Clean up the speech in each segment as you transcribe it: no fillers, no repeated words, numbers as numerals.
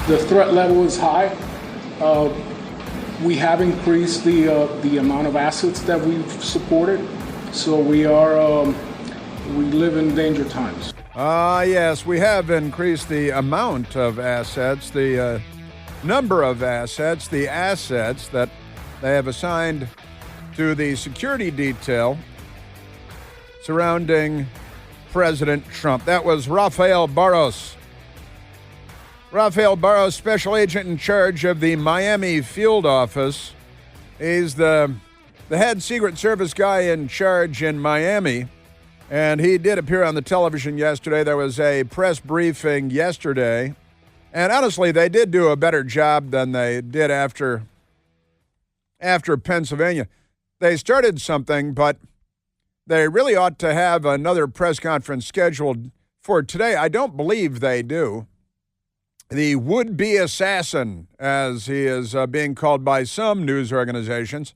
The threat level is high. We have increased the amount of assets that we've supported, so we live in danger times. Yes, we have increased the amount of assets, the number of assets, the assets that they have assigned to the security detail surrounding President Trump. That was Rafael Barros. Rafael Barros, special agent in charge of the Miami field office. He's the head Secret Service guy in charge in Miami, and he did appear on the television yesterday. There was a press briefing yesterday, and honestly, they did do a better job than they did after Pennsylvania. They started something, but they really ought to have another press conference scheduled for today. I don't believe they do. The would-be assassin, as he is being called by some news organizations,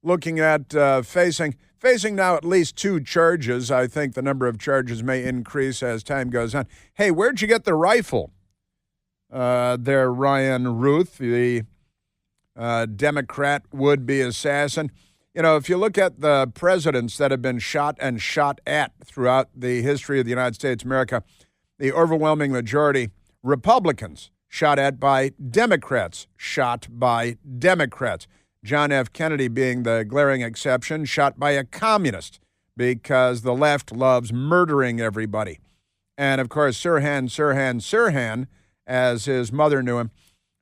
looking at facing now at least 2 charges. I think the number of charges may increase as time goes on. Hey, where'd you get the rifle? There, Ryan Ruth, the Democrat would-be assassin. You know, if you look at the presidents that have been shot and shot at throughout the history of the United States of America, the overwhelming majority, Republicans shot at by Democrats, shot by Democrats. John F. Kennedy being the glaring exception, shot by a communist because the left loves murdering everybody. And, of course, Sirhan, as his mother knew him,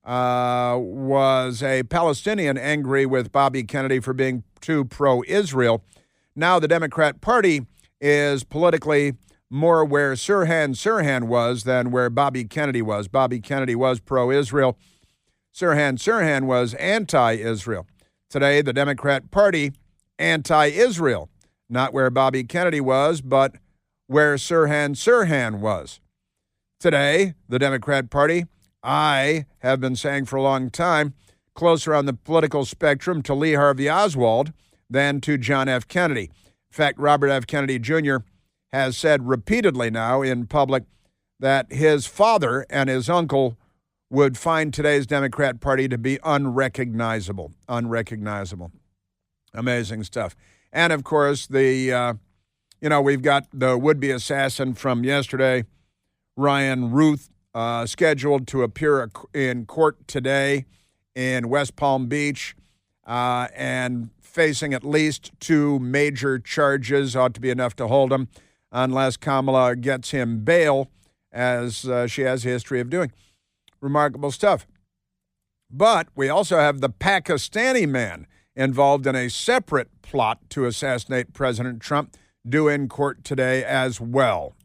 was a Palestinian angry with Bobby Kennedy for being too pro-Israel. Now the Democrat Party is politically more where Sirhan was than where Bobby Kennedy was. Bobby Kennedy was pro-Israel. Sirhan was anti-Israel. Today, the Democrat Party, anti-Israel. Not where Bobby Kennedy was, but where Sirhan was. Today, the Democrat Party, I have been saying for a long time, closer on the political spectrum to Lee Harvey Oswald than to John F. Kennedy. In fact, Robert F. Kennedy Jr. has said repeatedly now in public that his father and his uncle would find today's Democrat Party to be unrecognizable. Unrecognizable. Amazing stuff. And, of course, we've got the would-be assassin from yesterday, Ryan Ruth, scheduled to appear in court today in West Palm Beach and facing at least 2 major charges. Ought to be enough to hold him unless Kamala gets him bail, as she has a history of doing. Remarkable stuff. But we also have the Pakistani man involved in a separate plot to assassinate President Trump due in court today as well.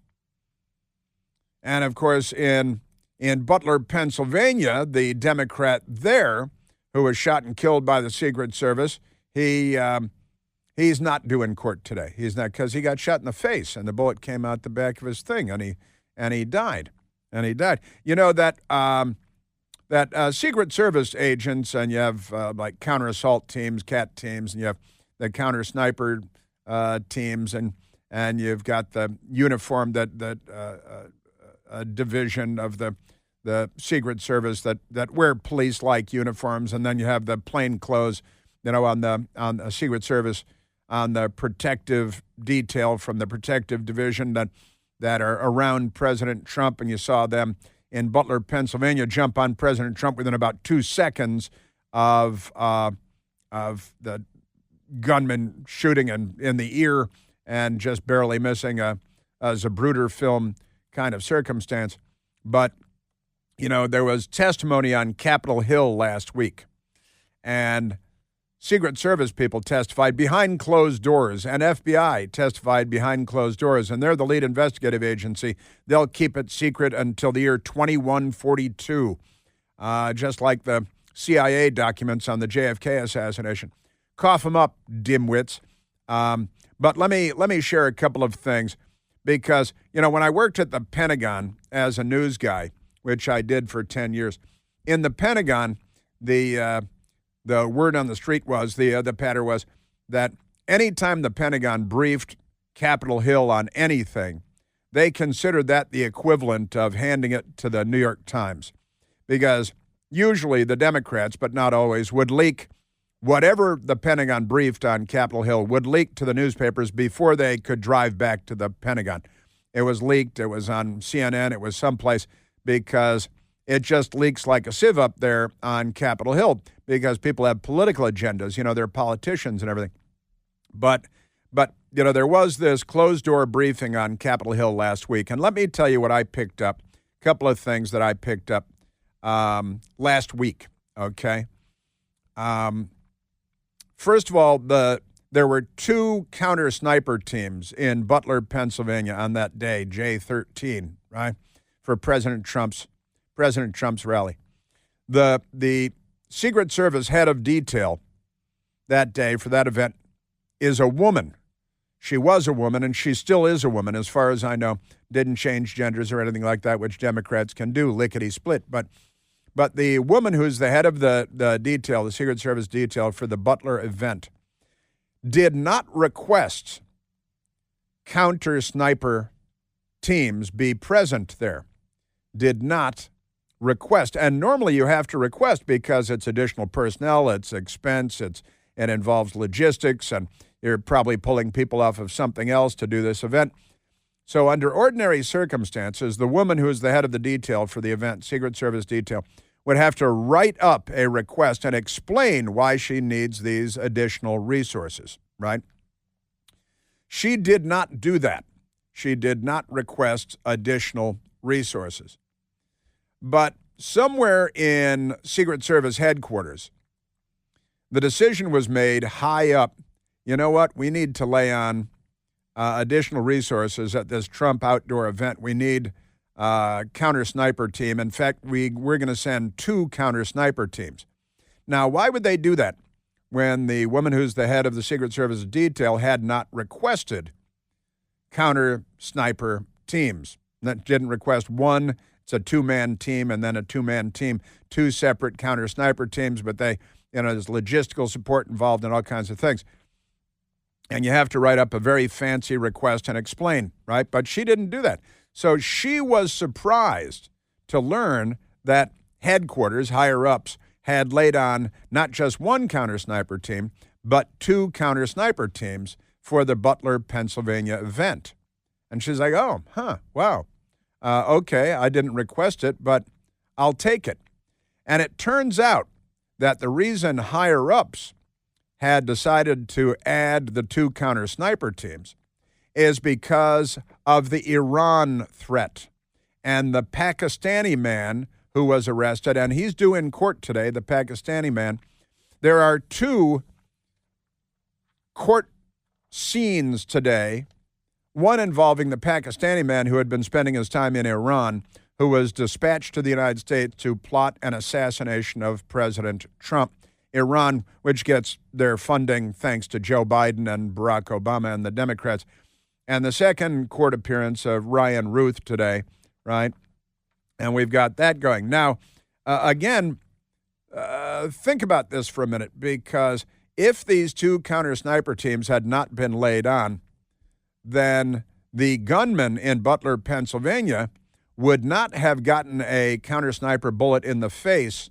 And, of course, in Butler, Pennsylvania, the Democrat there who was shot and killed by the Secret Service, he's not due in court today. He's not, because he got shot in the face and the bullet came out the back of his thing and he died. And he died. You know that Secret Service agents, and you have like counter assault teams, CAT teams, and you have the counter sniper teams, and you've got the uniform division of the Secret Service that wear police-like uniforms, and then you have the plain clothes, on the Secret Service, on the protective detail from the protective division that are around President Trump, and you saw them in Butler, Pennsylvania, jump on President Trump within about 2 seconds of the gunman shooting in the ear and just barely missing a Zapruder film kind of circumstance. But, there was testimony on Capitol Hill last week, and Secret Service people testified behind closed doors, and FBI testified behind closed doors, and they're the lead investigative agency. They'll keep it secret until the year 2142, just like the CIA documents on the JFK assassination. Cough them up, dimwits. But let me share a couple of things, because, when I worked at the Pentagon as a news guy, which I did for 10 years, in the Pentagon, the word on the street was, the patter was, that anytime the Pentagon briefed Capitol Hill on anything, they considered that the equivalent of handing it to the New York Times, because usually the Democrats, but not always, would leak whatever the Pentagon briefed on Capitol Hill, would leak to the newspapers before they could drive back to the Pentagon. It was leaked. It was on CNN. It was someplace, because it just leaks like a sieve up there on Capitol Hill, because people have political agendas. They're politicians and everything. But there was this closed-door briefing on Capitol Hill last week. And let me tell you what I picked up, a couple of things that I picked up last week, okay? First of all, there were 2 counter-sniper teams in Butler, Pennsylvania on that day, J13, right, for President Trump's rally. The Secret Service head of detail that day for that event is a woman. She was a woman, and she still is a woman, as far as I know. Didn't change genders or anything like that, which Democrats can do, lickety-split. But the woman who's the head of the detail, the Secret Service detail for the Butler event, did not request counter-sniper teams be present there. Did not request. And normally you have to request because it's additional personnel, it's expense, it involves logistics, and you're probably pulling people off of something else to do this event. So under ordinary circumstances, the woman who is the head of the detail for the event, Secret Service detail, would have to write up a request and explain why she needs these additional resources, right? She did not do that. She did not request additional resources. But somewhere in Secret Service headquarters, the decision was made high up. You know what? We need to lay on additional resources at this Trump outdoor event. We need a counter-sniper team. In fact, we're going to send 2 counter-sniper teams. Now, why would they do that when the woman who's the head of the Secret Service detail had not requested counter-sniper teams? That didn't request one. It's a 2-man team and then a 2-man team, 2 separate counter-sniper teams, but there's logistical support involved in all kinds of things. And you have to write up a very fancy request and explain, right? But she didn't do that. So she was surprised to learn that headquarters, higher-ups, had laid on not just 1 counter-sniper team, but 2 counter-sniper teams for the Butler, Pennsylvania event. And she's like, wow. Okay, I didn't request it, but I'll take it. And it turns out that the reason higher-ups had decided to add the 2 counter-sniper teams is because of the Iran threat and the Pakistani man who was arrested, and he's due in court today, the Pakistani man. There are 2 court scenes today, one involving the Pakistani man who had been spending his time in Iran, who was dispatched to the United States to plot an assassination of President Trump. Iran, which gets their funding thanks to Joe Biden and Barack Obama and the Democrats. And the second court appearance of Ryan Ruth today, right? And we've got that going. Now, again, think about this for a minute, because if these 2 counter-sniper teams had not been laid on, then the gunman in Butler, Pennsylvania, would not have gotten a counter-sniper bullet in the face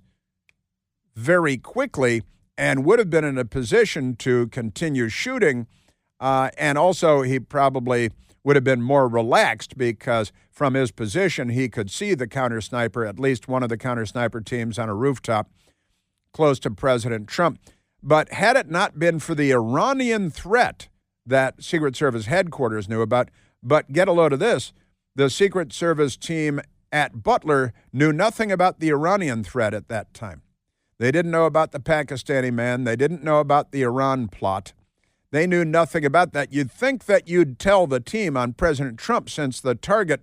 very quickly and would have been in a position to continue shooting. And also, he probably would have been more relaxed because from his position, he could see the counter-sniper, at least one of the counter-sniper teams on a rooftop close to President Trump. But had it not been for the Iranian threat that Secret Service headquarters knew about, but get a load of this, the Secret Service team at Butler knew nothing about the Iranian threat at that time. They didn't know about the Pakistani man. They didn't know about the Iran plot. They knew nothing about that. You'd think that you'd tell the team on President Trump, since the target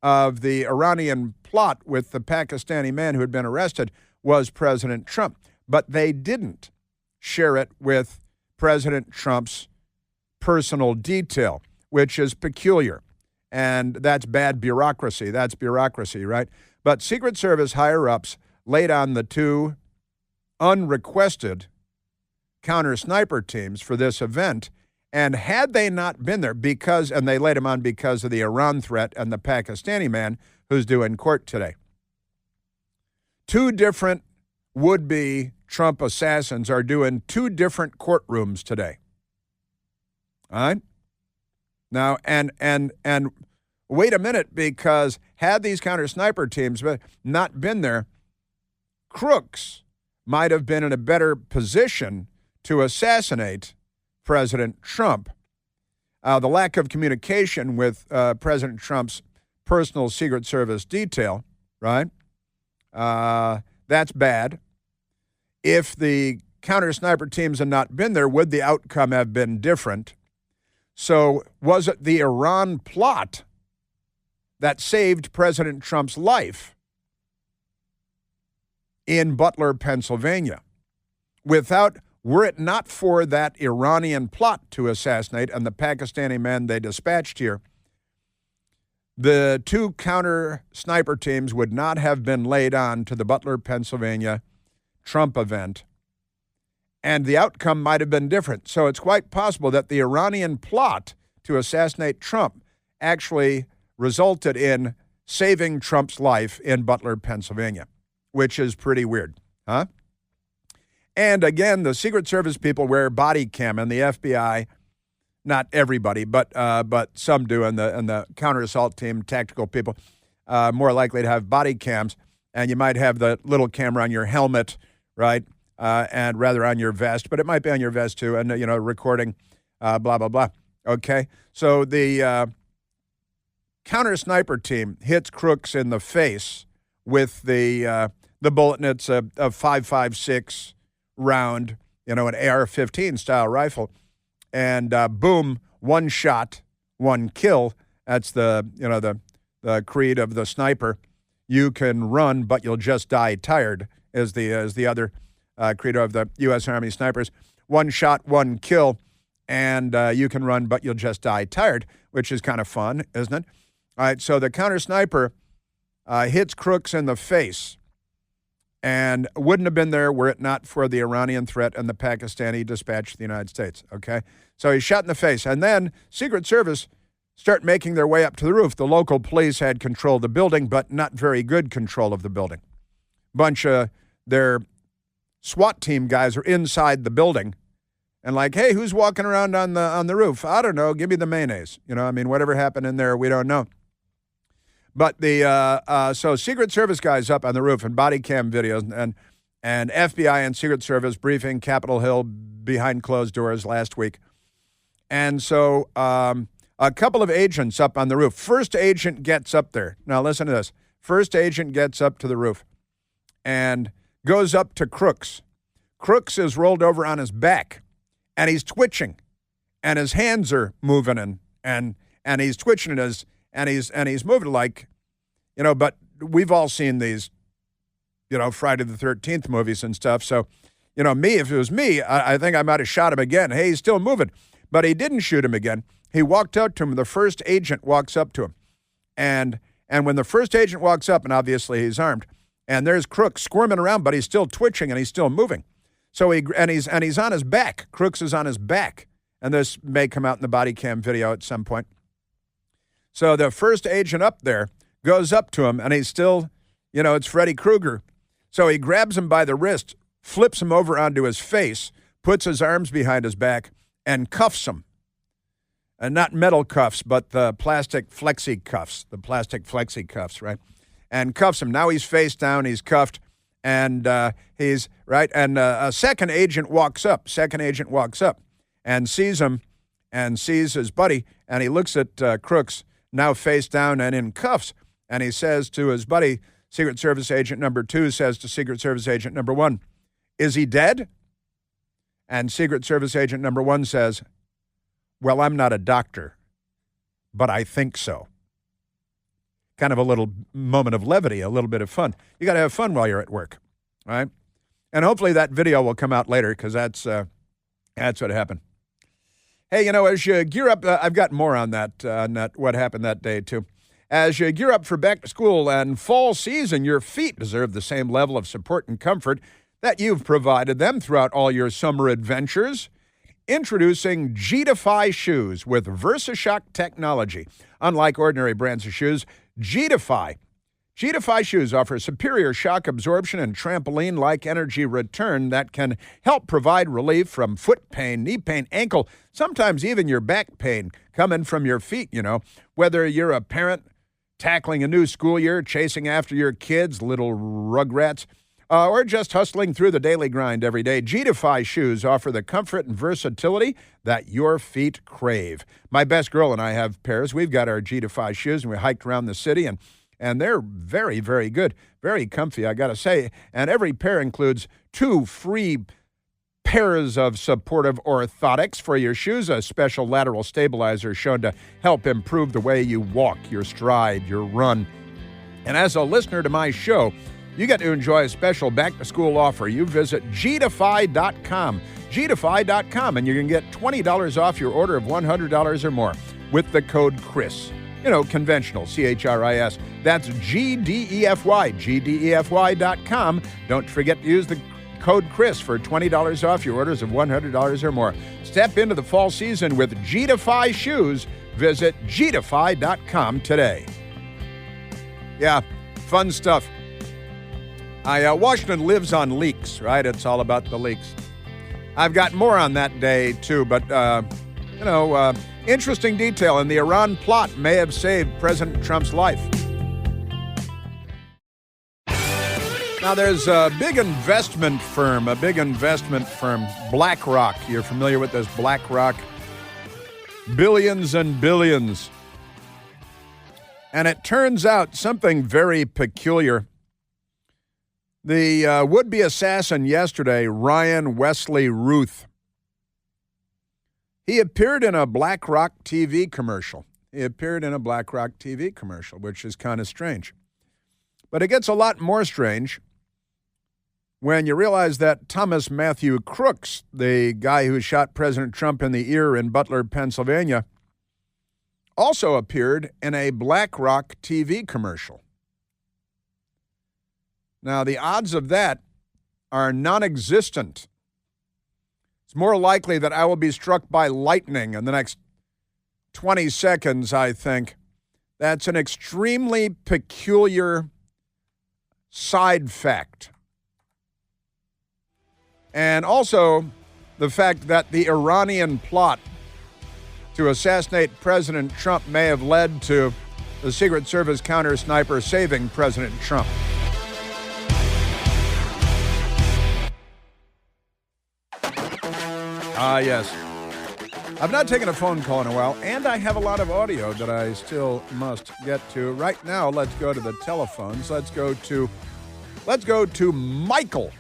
of the Iranian plot with the Pakistani man who had been arrested was President Trump. But they didn't share it with President Trump's personal detail, which is peculiar. And that's bad bureaucracy. That's bureaucracy, right? But Secret Service higher-ups laid on the 2 unrequested counter-sniper teams for this event, and had they not been there and they laid them on because of the Iran threat and the Pakistani man who's due in court today. Two different would-be Trump assassins are doing two different courtrooms today. All right? Now, and wait a minute, because had these counter-sniper teams not been there, crooks might have been in a better position to assassinate President Trump. The lack of communication with President Trump's personal Secret Service detail, right? That's bad. If the counter-sniper teams had not been there, would the outcome have been different? So was it the Iran plot that saved President Trump's life in Butler, Pennsylvania? Were it not for that Iranian plot to assassinate and the Pakistani men they dispatched here, the two counter-sniper teams would not have been laid on to the Butler, Pennsylvania Trump event, and the outcome might have been different. So it's quite possible that the Iranian plot to assassinate Trump actually resulted in saving Trump's life in Butler, Pennsylvania, which is pretty weird, huh? And again, the Secret Service people wear body cam, and the FBI, not everybody, but some do, and the counter-assault team, tactical people, more likely to have body cams, and you might have the little camera on your helmet, right, and rather on your vest, but it might be on your vest too, and, recording, blah, blah, blah. Okay? So the counter-sniper team hits crooks in the face with the bullet, and it's a .556 round, an AR-15 style rifle, and boom, one shot, one kill. That's the creed of the sniper. You can run, but you'll just die tired, is the other credo of the U.S. Army snipers. One shot, one kill, and you can run, but you'll just die tired, which is kind of fun, isn't it? All right, so the counter-sniper hits crooks in the face and wouldn't have been there were it not for the Iranian threat and the Pakistani dispatch to the United States, okay? So he's shot in the face. And then Secret Service start making their way up to the roof. The local police had control of the building, but not very good control of the building. Bunch of their SWAT team guys are inside the building and like, hey, who's walking around on the roof? I don't know. Give me the mayonnaise. Whatever happened in there, we don't know. But so Secret Service guys up on the roof and body cam videos and FBI and Secret Service briefing Capitol Hill behind closed doors last week. And so a couple of agents up on the roof. First agent gets up there. Now listen to this. First agent gets up to the roof and goes up to Crooks. Crooks is rolled over on his back and he's twitching and his hands are moving and he's twitching and he's moving like, but we've all seen these, Friday the 13th movies and stuff. So, if it was me, I think I might have shot him again. Hey, he's still moving. But he didn't shoot him again. He walked out to him. The first agent walks up to him. And when the first agent walks up, and obviously he's armed, and there's Crooks squirming around, but he's still twitching and he's still moving. So he's on his back. Crooks is on his back. And this may come out in the body cam video at some point. So the first agent up there goes up to him, and he's still, it's Freddy Krueger. So he grabs him by the wrist, flips him over onto his face, puts his arms behind his back, and cuffs him. And not metal cuffs, but the plastic flexi cuffs, right? And cuffs him. Now he's face down, he's cuffed, and he's, right? And a second agent walks up and sees him and sees his buddy, and he looks at Crooks, now face down and in cuffs. And he says to his buddy, Secret Service Agent number 2 says to Secret Service Agent number 1, is he dead? And Secret Service Agent number 1 says, well, I'm not a doctor, but I think so. Kind of a little moment of levity, a little bit of fun. You got to have fun while you're at work, all right? And hopefully that video will come out later because that's what happened. Hey, as you gear up, I've got more on that, what happened that day, too. As you gear up for back to school and fall season, your feet deserve the same level of support and comfort that you've provided them throughout all your summer adventures. Introducing G-Defy shoes with VersaShock technology. Unlike ordinary brands of shoes, G-Defy G-Defy shoes offer superior shock absorption and trampoline-like energy return that can help provide relief from foot pain, knee pain, ankle, sometimes even your back pain coming from your feet, Whether you're a parent tackling a new school year, chasing after your kids, little rugrats, or just hustling through the daily grind every day, G-Defy shoes offer the comfort and versatility that your feet crave. My best girl and I have pairs. We've got our G-Defy shoes, and we hiked around the city, and they're very, very good, very comfy, I got to say. And every pair includes 2 free pairs of supportive orthotics for your shoes, a special lateral stabilizer shown to help improve the way you walk, your stride, your run. And as a listener to my show, you get to enjoy a special back-to-school offer. You visit gdefy.com, gdefy.com, and you can get $20 off your order of $100 or more with the code CHRIS. Conventional, CHRIS. That's GDEFY, gdefy.com. Don't forget to use the code CHRIS for $20 off your orders of $100 or more. Step into the fall season with G-Defy shoes. Visit gdefy.com today. Yeah, fun stuff. Washington lives on leaks, right? It's all about the leaks. I've got more on that day, too, but, interesting detail, and the Iran plot may have saved President Trump's life. Now, there's a big investment firm, BlackRock. You're familiar with this BlackRock? Billions and billions. And it turns out something very peculiar. The would-be assassin yesterday, Ryan Wesley Ruth, he appeared in a BlackRock TV commercial. Which is kind of strange. But it gets a lot more strange when you realize that Thomas Matthew Crooks, the guy who shot President Trump in the ear in Butler, Pennsylvania, also appeared in a BlackRock TV commercial. Now, the odds of that are non-existent. It's more likely that I will be struck by lightning in the next 20 seconds, I think. That's an extremely peculiar side fact. And also the fact that the Iranian plot to assassinate President Trump may have led to the Secret Service counter-sniper saving President Trump. Yes. I've not taken a phone call in a while, and I have a lot of audio that I still must get to. Right now, let's go to the telephones. Let's go to Michael,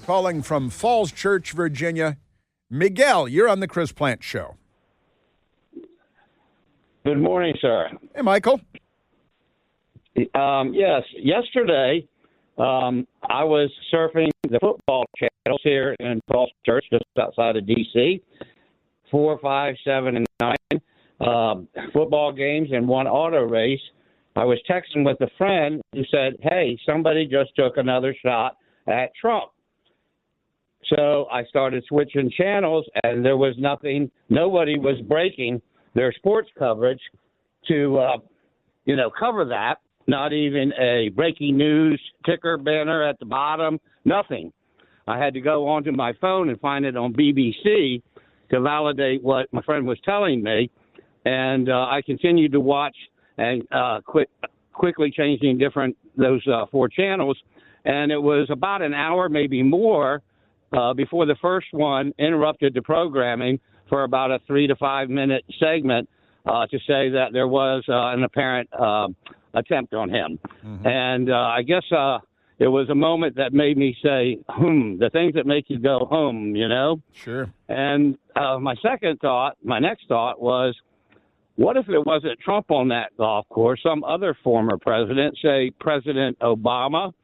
calling from Falls Church, Virginia. Miguel, you're on the Chris Plant Show. Good morning, sir. Hey, Michael. Yes, yesterday I was surfing the football channels here in Falls Church, just outside of D.C., 4, 5, 7, and 9 football games and one auto race. I was texting with a friend who said, hey, somebody just took another shot at Trump. So I started switching channels, and there was nothing. Nobody was breaking their sports coverage to, cover that. Not even a breaking news ticker banner at the bottom, nothing. I had to go onto my phone and find it on BBC to validate what my friend was telling me. And I continued to watch and quickly changing those 4 channels. And it was about an hour, maybe more, before the first one interrupted the programming for about a 3 to 5 minute segment to say that there was an apparent attempt on him. Mm-hmm. And I guess it was a moment that made me say, the things that make you go, Sure. And my next thought was, what if it wasn't Trump on that golf course, some other former president, say President Obama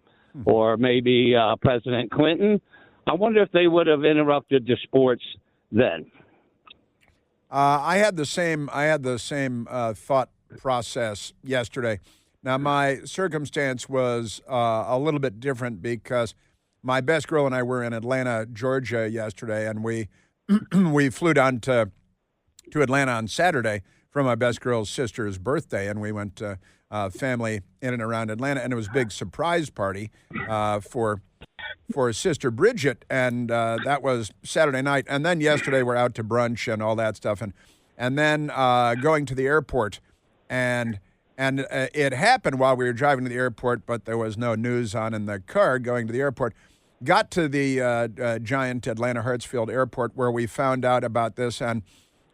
or maybe President Clinton? I wonder if they would have interrupted the sports then. I had the same thought process yesterday. Now, my circumstance was a little bit different because my best girl and I were in Atlanta, Georgia yesterday, and we we flew down to Atlanta on Saturday for my best girl's sister's birthday, and we went family in and around Atlanta, and it was a big surprise party for Sister Bridget, and that was Saturday night. And then yesterday we're out to brunch and all that stuff, and then going to the airport, and it happened while we were driving to the airport, but there was no news on in the car going to the airport. Got to the giant Atlanta Hartsfield Airport where we found out about this, and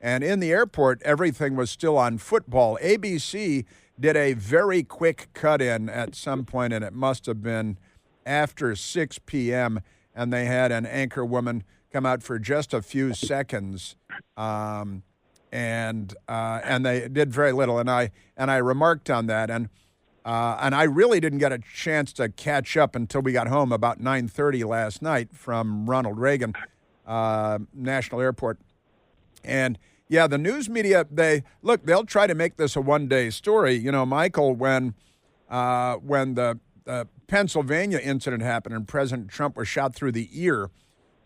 in the airport, everything was still on football. ABC did a very quick cut-in at some point, and it must have been after 6 p.m., and they had an anchor woman come out for just a few seconds, and they did very little. And I remarked on that, and I really didn't get a chance to catch up until we got home about 9:30 last night from Ronald Reagan National Airport. And yeah, the news media, they'll try to make this a one-day story. You know, Michael, when the Pennsylvania incident happened and President Trump was shot through the ear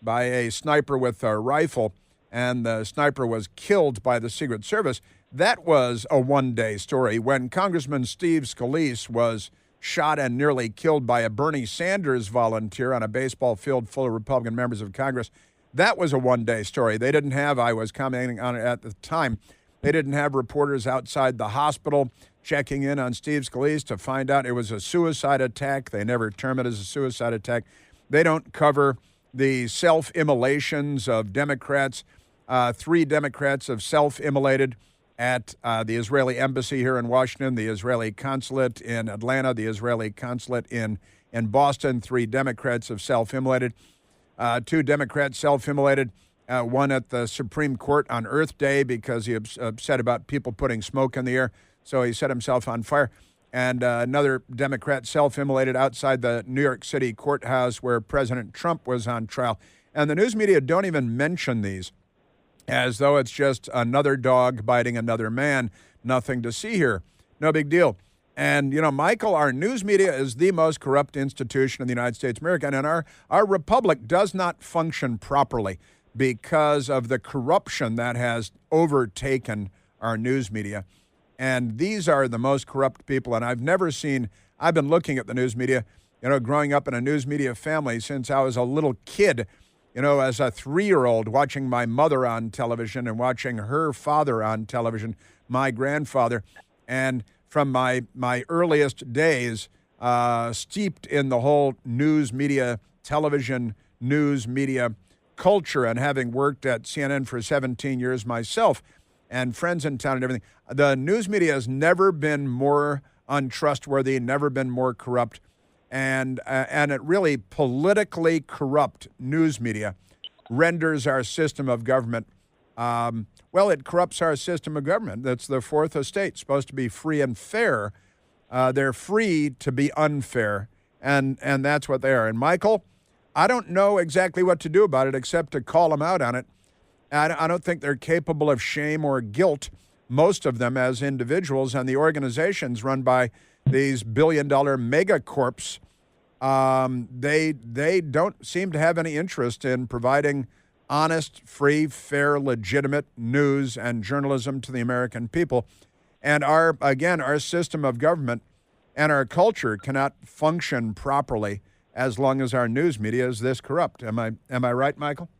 by a sniper with a rifle, and the sniper was killed by the Secret Service, that was a one-day story. When Congressman Steve Scalise was shot and nearly killed by a Bernie Sanders volunteer on a baseball field full of Republican members of Congress, that was a one-day story. They didn't have, I was commenting on it at the time, they didn't have reporters outside the hospital checking in on Steve Scalise to find out it was a suicide attack. They never term it as a suicide attack. They don't cover the self-immolations of Democrats. 3 Democrats have self-immolated at the Israeli embassy here in Washington, the Israeli consulate in Atlanta, the Israeli consulate in Boston. 3 Democrats have self-immolated. 2 Democrats self-immolated, one at the Supreme Court on Earth Day because he was upset about people putting smoke in the air, so he set himself on fire. And another Democrat self-immolated outside the New York City courthouse where President Trump was on trial. And the news media don't even mention these, as though it's just another dog biting another man. Nothing to see here. No big deal. And, you know, Michael, our news media is the most corrupt institution in the United States of America, and our republic does not function properly because of the corruption that has overtaken our news media. And these are the most corrupt people, and I've been looking at the news media, you know, growing up in a news media family since I was a little kid, you know, as a 3-year-old, watching my mother on television and watching her father on television, my grandfather, and from my earliest days, steeped in the whole news media, television news media culture, and having worked at CNN for 17 years myself and friends in town and everything, the news media has never been more untrustworthy, never been more corrupt, and it really politically corrupt news media renders our system of government it corrupts our system of government. That's the fourth estate, supposed to be free and fair. They're free to be unfair, and that's what they are. And Michael, I don't know exactly what to do about it except to call them out on it. I don't think they're capable of shame or guilt, most of them as individuals, and the organizations run by these billion-dollar megacorps, they don't seem to have any interest in providing honest, free, fair, legitimate news and journalism to the American people. And our system of government and our culture cannot function properly as long as our news media is this corrupt. Am I right, Michael?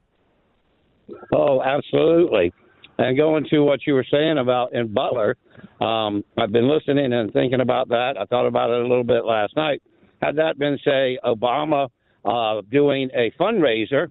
Oh, absolutely. And going to what you were saying about in Butler, I've been listening and thinking about that. I thought about it a little bit last night. Had that been, say, Obama doing a fundraiser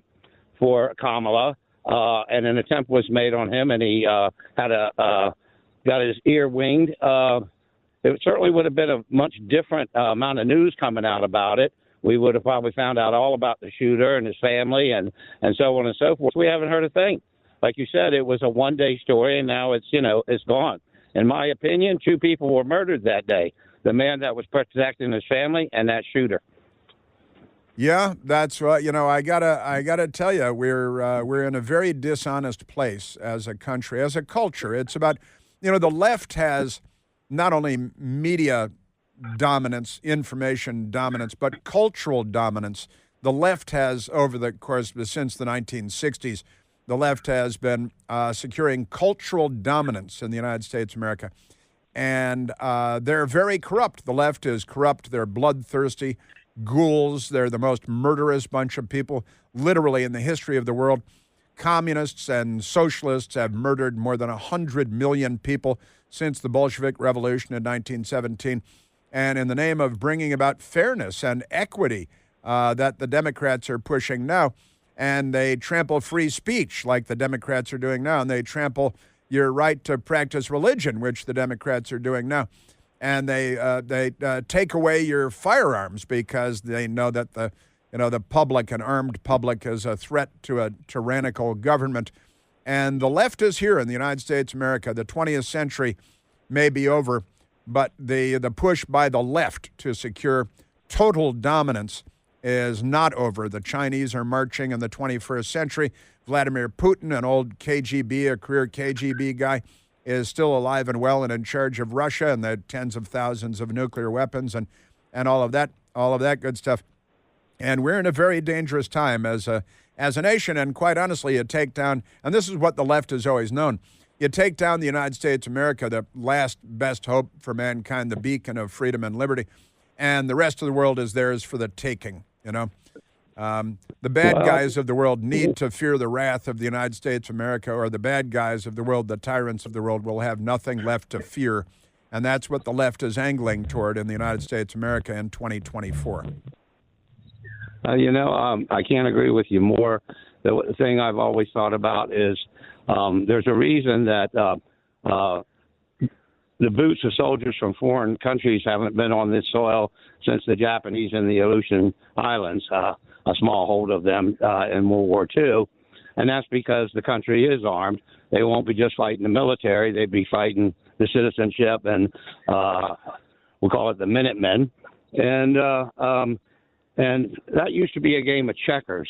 for Kamala, and an attempt was made on him, and he got his ear winged, it certainly would have been a much different amount of news coming out about it. We would have probably found out all about the shooter and his family and so on and so forth. We haven't heard a thing. Like you said, it was a one-day story, and now it's gone. In my opinion, 2 people were murdered that day: the man that was protecting his family and that shooter. Yeah, that's right. You know, I gotta tell you, we're in a very dishonest place as a country, as a culture. It's about, you know, the left has not only media dominance, information dominance, but cultural dominance. The left has, over the course since the 1960s, the left has been securing cultural dominance in the United States of America. And they're very corrupt. The left is corrupt. They're bloodthirsty ghouls. They're the most murderous bunch of people, literally, in the history of the world. Communists and socialists have murdered more than 100 million people since the Bolshevik Revolution in 1917. And in the name of bringing about fairness and equity that the Democrats are pushing now, and they trample free speech like the Democrats are doing now, and they trample your right to practice religion, which the Democrats are doing now. And they take away your firearms because they know that the public, an armed public, is a threat to a tyrannical government. And the left is here in the United States of America. The 20th century may be over, but the push by the left to secure total dominance is not over. The Chinese are marching in the 21st century. Vladimir Putin, an old KGB, a career KGB guy, is still alive and well and in charge of Russia and the tens of thousands of nuclear weapons and all of that good stuff. And we're in a very dangerous time as a nation. And quite honestly, you take down, and this is what the left has always known, you take down the United States of America, the last best hope for mankind, the beacon of freedom and liberty, and the rest of the world is theirs for the taking, The bad guys of the world need to fear the wrath of the United States of America, or the bad guys of the world, the tyrants of the world, will have nothing left to fear. And that's what the left is angling toward in the United States of America in 2024. I can't agree with you more. The thing I've always thought about is there's a reason that the boots of soldiers from foreign countries haven't been on this soil since the Japanese in the Aleutian Islands, a small hold of them in World War II. And that's because the country is armed. They won't be just fighting the military. They'd be fighting the citizenship and we'll call it the Minutemen. And that used to be a game of checkers.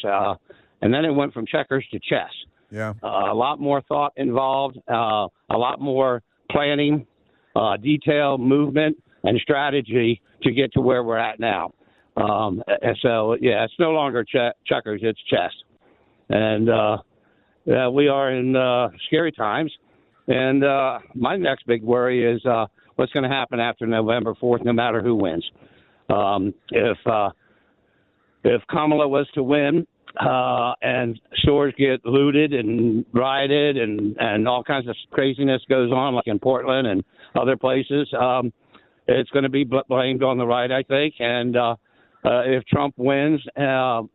And then it went from checkers to chess. Yeah. A lot more thought involved, a lot more planning, detail, movement, and strategy to get to where we're at now. And so, it's no longer checkers, it's chess. And we are in scary times. And my next big worry is what's going to happen after November 4th, no matter who wins. If Kamala was to win and stores get looted and rioted and all kinds of craziness goes on, like in Portland and other places, it's going to be blamed on the right, I think. And if Trump wins, I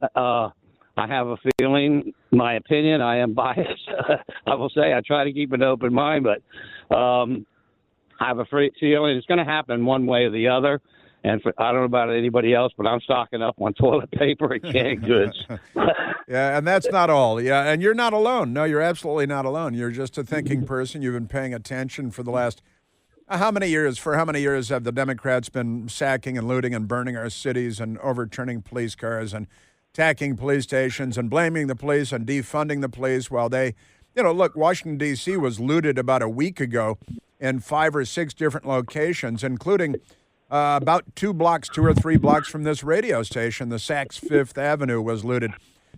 have a feeling, my opinion, I am biased. I will say I try to keep an open mind, but I have a feeling it's going to happen one way or the other. And I don't know about anybody else, but I'm stocking up on toilet paper and canned goods. Yeah, and that's not all. Yeah, and you're not alone. No, you're absolutely not alone. You're just a thinking person. You've been paying attention for the last how many years? For how many years have the Democrats been sacking and looting and burning our cities and overturning police cars and attacking police stations and blaming the police and defunding the police while they, look, Washington, D.C. was looted about a week ago in 5 or 6 different locations, including about 2 or 3 blocks from this radio station. The Saks Fifth Avenue was looted.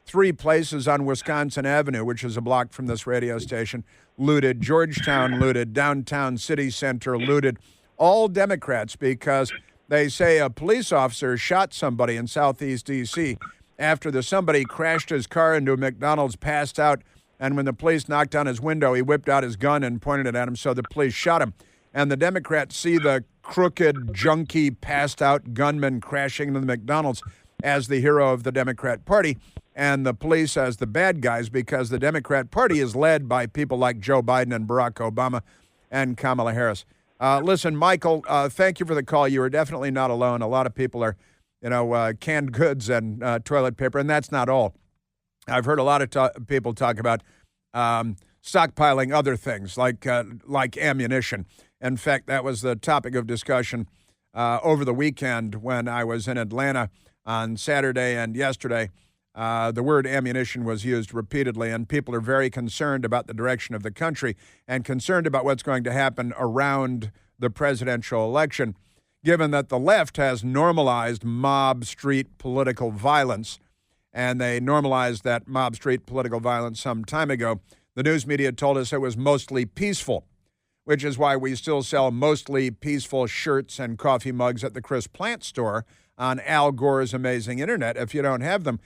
3 places on Wisconsin Avenue, which is a block from this radio station, looted. Georgetown looted. Downtown City Center looted. All Democrats, because they say a police officer shot somebody in Southeast D.C. after somebody crashed his car into a McDonald's, passed out, and when the police knocked on his window, he whipped out his gun and pointed it at him, so the police shot him. And the Democrats see the crooked, junky, passed-out gunman crashing into the McDonald's as the hero of the Democrat Party, and the police as the bad guys, because the Democrat Party is led by people like Joe Biden and Barack Obama and Kamala Harris. Listen, Michael, thank you for the call. You are definitely not alone. A lot of people are, canned goods and toilet paper, and that's not all. I've heard a lot of people talk about stockpiling other things like ammunition. In fact, that was the topic of discussion over the weekend when I was in Atlanta on Saturday and yesterday. The word ammunition was used repeatedly, and people are very concerned about the direction of the country and concerned about what's going to happen around the presidential election, given that the left has normalized mob street political violence, and they normalized that mob street political violence some time ago. The news media told us it was mostly peaceful, which is why we still sell mostly peaceful shirts and coffee mugs at the Chris Plant store on Al Gore's amazing internet. If you don't have them,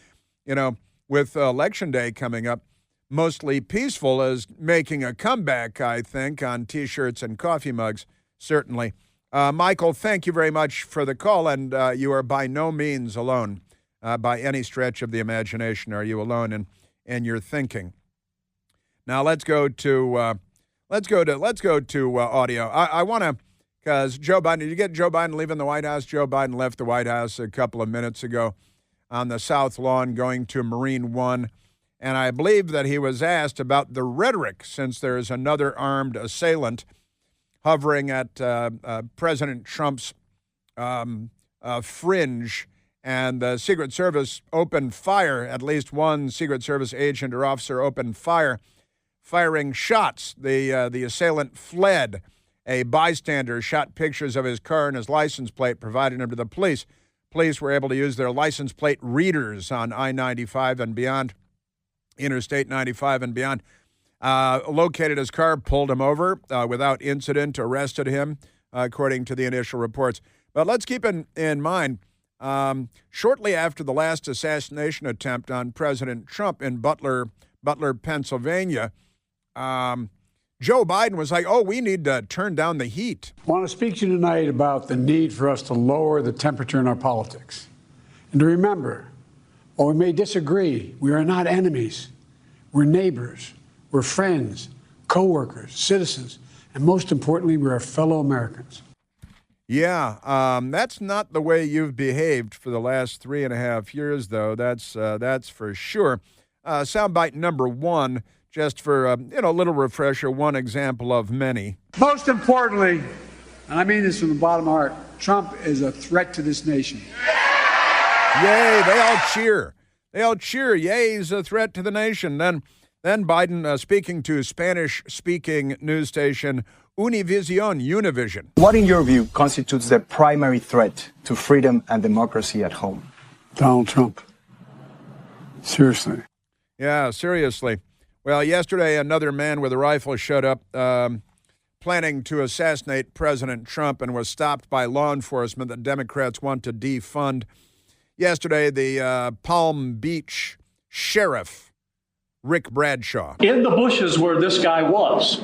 with Election Day coming up, mostly peaceful is making a comeback, I think, on T-shirts and coffee mugs, certainly. Michael, thank you very much for the call, and you are by no means alone. By any stretch of the imagination, are you alone in your thinking? Now let's go to audio. I want to, because Joe Biden. Did you get Joe Biden leaving the White House? Joe Biden left the White House a couple of minutes ago on the South Lawn, going to Marine One, and I believe that he was asked about the rhetoric, since there is another armed assailant hovering at President Trump's fringe. And the Secret Service opened fire. At least one Secret Service agent or officer opened fire, firing shots. The assailant fled. A bystander shot pictures of his car and his license plate, provided them to the police. Police were able to use their license plate readers on I-95 and beyond, Interstate 95 and beyond. Located his car, pulled him over without incident, arrested him, according to the initial reports. But let's keep in mind, shortly after the last assassination attempt on President Trump in Butler, Pennsylvania, Joe Biden was like, we need to turn down the heat. I want to speak to you tonight about the need for us to lower the temperature in our politics. And to remember, while we may disagree, we are not enemies. We're neighbors. We're friends, co-workers, citizens, and most importantly, we're fellow Americans. Yeah, that's not the way you've behaved for the last 3.5 years, though. That's for sure. Soundbite number one, just for a little refresher, one example of many. Most importantly, and I mean this from the bottom of my heart, Trump is a threat to this nation. Yay! They all cheer. Yay! He's a threat to the nation. Then Biden speaking to Spanish-speaking news station Univision. What, in your view, constitutes the primary threat to freedom and democracy at home? Donald Trump. Seriously. Yeah, seriously. Well, yesterday, another man with a rifle showed up planning to assassinate President Trump and was stopped by law enforcement that Democrats want to defund. Yesterday, the Palm Beach sheriff, Rick Bradshaw. In the bushes where this guy was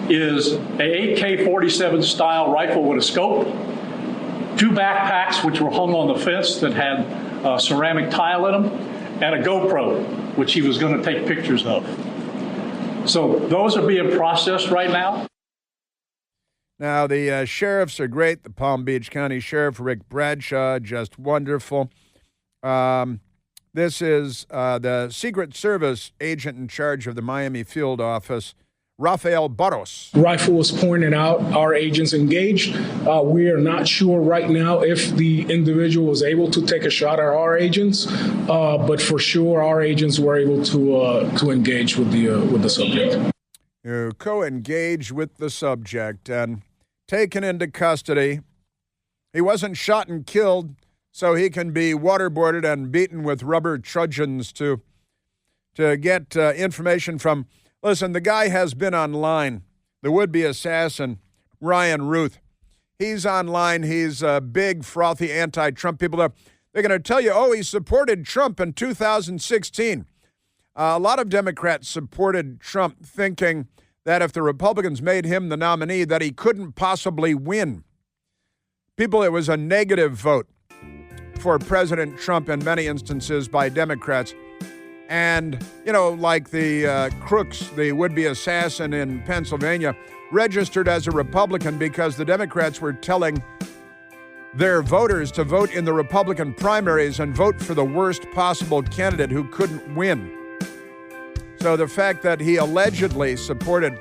is a AK-47 style rifle with a scope, 2 backpacks which were hung on the fence that had ceramic tile in them, and a GoPro, which he was going to take pictures of. So those are being processed right now. Now, the sheriffs are great. The Palm Beach County Sheriff, Rick Bradshaw, just wonderful. This is the Secret Service agent in charge of the Miami field office, Rafael Barros. Rifle was pointed out. Our agents engaged. We are not sure right now if the individual was able to take a shot at our agents, but for sure our agents were able to engage with the subject. You co-engage with the subject and taken into custody. He wasn't shot and killed, so he can be waterboarded and beaten with rubber truncheons to get information from. Listen, the guy has been online, the would-be assassin, Ryan Ruth. He's online. He's a big, frothy anti-Trump. People are, they're going to tell you, he supported Trump in 2016. A lot of Democrats supported Trump thinking that if the Republicans made him the nominee, that he couldn't possibly win. People, it was a negative vote for President Trump in many instances by Democrats. And, like the crooks, the would-be assassin in Pennsylvania, registered as a Republican because the Democrats were telling their voters to vote in the Republican primaries and vote for the worst possible candidate who couldn't win. So the fact that he allegedly supported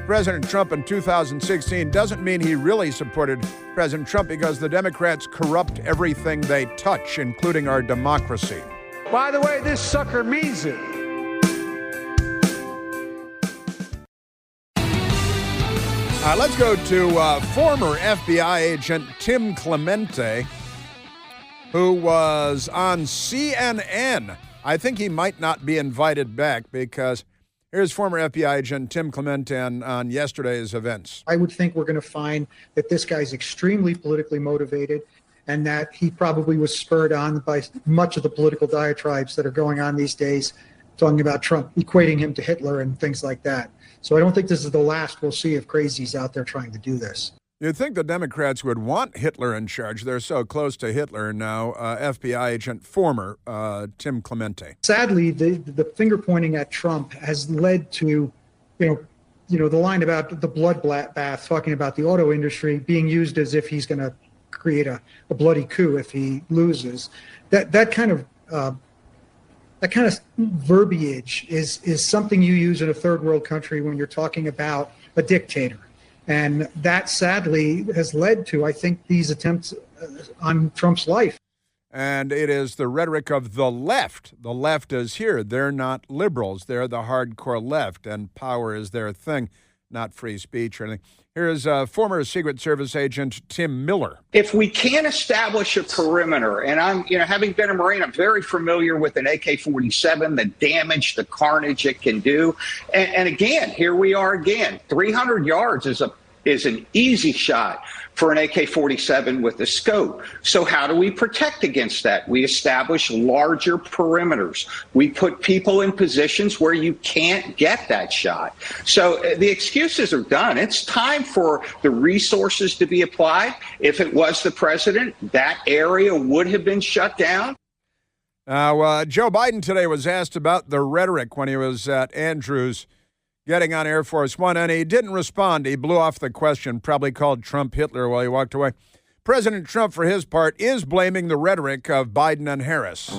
President Trump in 2016 doesn't mean he really supported President Trump, because the Democrats corrupt everything they touch, including our democracy. By the way, this sucker means it. Let's go to former FBI agent Tim Clemente, who was on CNN. I think he might not be invited back because Here's former FBI agent Tim Clemente on yesterday's events. I would think we're going to find that this guy's extremely politically motivated and that he probably was spurred on by much of the political diatribes that are going on these days, talking about Trump, equating him to Hitler and things like that. So I don't think this is the last we'll see of crazies out there trying to do this. You'd think the Democrats would want Hitler in charge. They're so close to Hitler now. FBI agent, former Tim Clemente. Sadly, the finger pointing at Trump has led to, the line about the bloodbath, talking about the auto industry being used as if he's going to create a bloody coup if he loses. That kind of verbiage is something you use in a third world country when you're talking about a dictator. And that sadly has led to, I think, these attempts on Trump's life. And it is the rhetoric of the left. The left is here. They're not liberals. They're the hardcore left, and power is their thing, not free speech or anything. Here's former Secret Service agent Tim Miller. If we can't establish a perimeter, and I'm, having been a Marine, I'm very familiar with an AK-47, the damage, the carnage it can do. And again, here we are again. 300 yards is an easy shot for an AK-47 with a scope. So how do we protect against that? We establish larger perimeters. We put people in positions where you can't get that shot. So the excuses are done. It's time for the resources to be applied. If it was the president, that area would have been shut down. Now, Joe Biden today was asked about the rhetoric when he was at Andrews getting on Air Force One, and he didn't respond. He blew off the question, probably called Trump Hitler while he walked away. President Trump, for his part, is blaming the rhetoric of Biden and Harris.